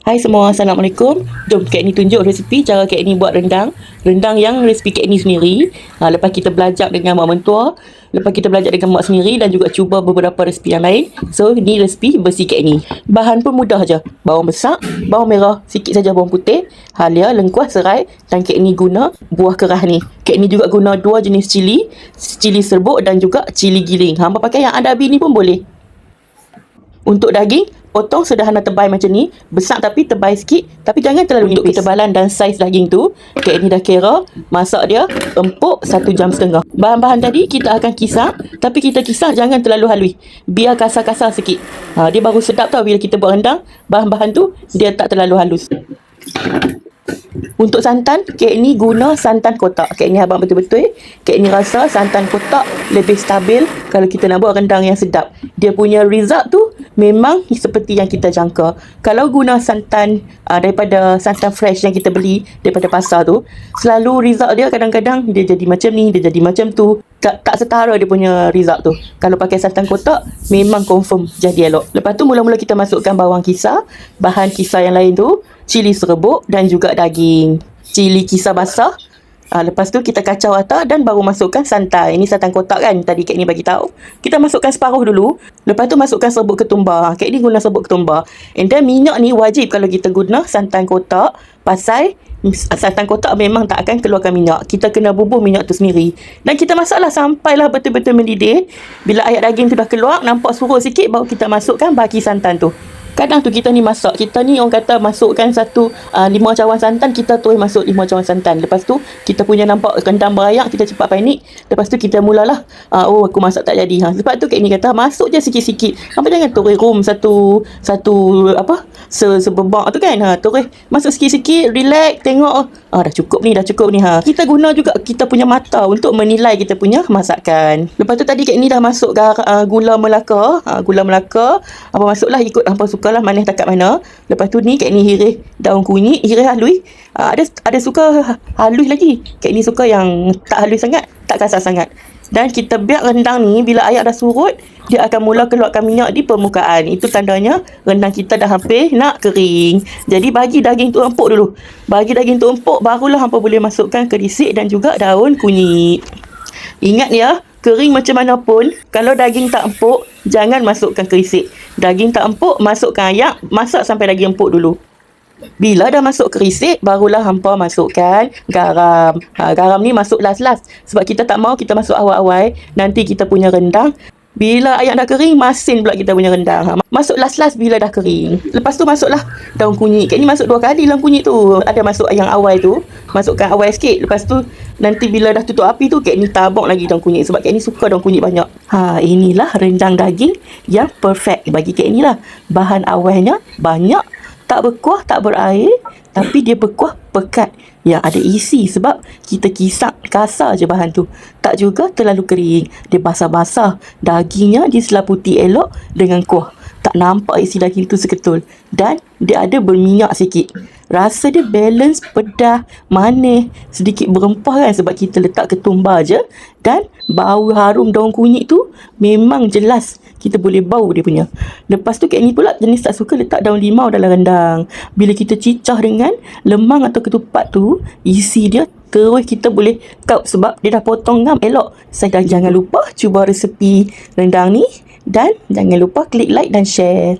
Hai semua, Assalamualaikum. Jom Kak Ni tunjuk resipi cara Kak Ni buat rendang. Rendang yang resipi Kak Ni sendiri. Lepas kita belajar dengan mak mentua, lepas kita belajar dengan mak sendiri dan juga cuba beberapa resipi yang lain. So, ni resipi bersih Kak Ni. Bahan pun mudah je. Bawang besar, bawang merah, sikit saja bawang putih, halia, lengkuas, serai dan Kak Ni guna buah kerah ni. Kak Ni juga guna 2 jenis cili, cili serbuk dan juga cili giling. Hangpa pakai yang adabi ni pun boleh. Untuk daging, potong sederhana tebal macam ni. Besar tapi tebal sikit. Tapi jangan terlalu untuk ketebalan dan saiz daging tu, Kak Ni dah kira. Masak dia empuk 1 jam setengah. Bahan-bahan tadi kita akan kisar. Tapi kita kisar jangan terlalu halus. Biar kasar-kasar sikit. Dia baru sedap tau bila kita buat rendang. Bahan-bahan tu dia tak terlalu halus. Untuk santan, Kak Ni guna santan kotak. Kak Ni abang betul-betul. Kak Ni rasa santan kotak lebih stabil kalau kita nak buat rendang yang sedap. Dia punya result tu memang seperti yang kita jangka. Kalau guna santan daripada santan fresh yang kita beli daripada pasar tu, selalu result dia kadang-kadang dia jadi macam ni, dia jadi macam tu. Tak setara dia punya result tu. Kalau pakai santan kotak, memang confirm jadi elok. Lepas tu mula-mula kita masukkan bawang kisar, bahan kisar yang lain tu, cili serbuk dan juga daging. Cili kisar basah. Lepas tu kita kacau rata dan baru masukkan santan. Ini santan kotak kan, tadi Kak Ni bagi tahu. Kita masukkan separuh dulu. Lepas tu masukkan serbuk ketumbar. Kak Ni guna serbuk ketumbar. And then minyak ni wajib kalau kita guna santan kotak. Pasal santan kotak memang tak akan keluarkan minyak. Kita kena bubuh minyak tu sendiri. Dan kita masaklah sampailah betul-betul mendidih. Bila air daging tu dah keluar, nampak surut sikit, baru kita masukkan baki santan tu. Kadang tu kita ni masak, kita ni orang kata masukkan 5 cawan santan, kita terus masuk 5 cawan santan. Lepas tu kita punya nampak rendang berayak, kita cepat panik. Lepas tu kita mulalah, aku masak tak jadi. Sebab tu Kak Ni kata masuk je sikit-sikit. Jangan terus room satu sebebak tu kan. Terus masuk sikit-sikit, relax, tengok. Dah cukup ni. Kita guna juga kita punya mata untuk menilai kita punya masakan. Lepas tu tadi Kak Ni dah masuk gula Melaka. Gula Melaka apa masuklah ikut apa sukalah, manis takat mana. Lepas tu ni Kak Ni hiris daun kunyit, hiris halus. Ada suka halus lagi. Kak Ni suka yang tak halus sangat, tak kasar sangat. Dan kita biar rendang ni bila air dah surut, dia akan mula keluarkan minyak di permukaan. Itu tandanya rendang kita dah hampir nak kering. Jadi bagi daging tu empuk dulu. Bagi daging tu empuk, barulah hampa boleh masukkan kerisik dan juga daun kunyit. Ingat ya, kering macam mana pun, kalau daging tak empuk, jangan masukkan kerisik. Daging tak empuk, masukkan air, masak sampai daging empuk dulu. Bila dah masuk kerisik, barulah hampa masukkan garam. Garam ni masuk last-last. Sebab kita tak mau kita masuk awal-awal. Nanti kita punya rendang, bila air dah kering, masin pula kita punya rendang. Masuk last-last bila dah kering. Lepas tu masuklah daun kunyit. Kak Ni masuk 2 kali daun kunyit tu. Ada masuk yang awal tu, masukkan awal sikit. Lepas tu nanti bila dah tutup api tu, Kak Ni tabung lagi daun kunyit. Sebab Kak Ni suka daun kunyit banyak. Inilah rendang daging yang perfect bagi Kak Ni lah. Bahan awalnya banyak, tak berkuah, tak berair, tapi dia berkuah pekat yang ada isi sebab kita kisar kasar je bahan tu. Tak juga terlalu kering. Dia basah-basah. Dagingnya diselaputi elok dengan kuah. Tak nampak isi daging tu seketul. Dan dia ada berminyak sikit. Rasa dia balance, pedas, manis, sedikit berempah kan sebab kita letak ketumbar je. Dan bau harum daun kunyit tu memang jelas. Kita boleh bau dia punya. Lepas tu Kak Ni pula jenis tak suka letak daun limau dalam rendang. Bila kita cicah dengan lemang atau ketupat tu, isi dia terus kita boleh kau sebab dia dah potong ngam elok. Jangan lupa cuba resepi rendang ni dan jangan lupa klik like dan share.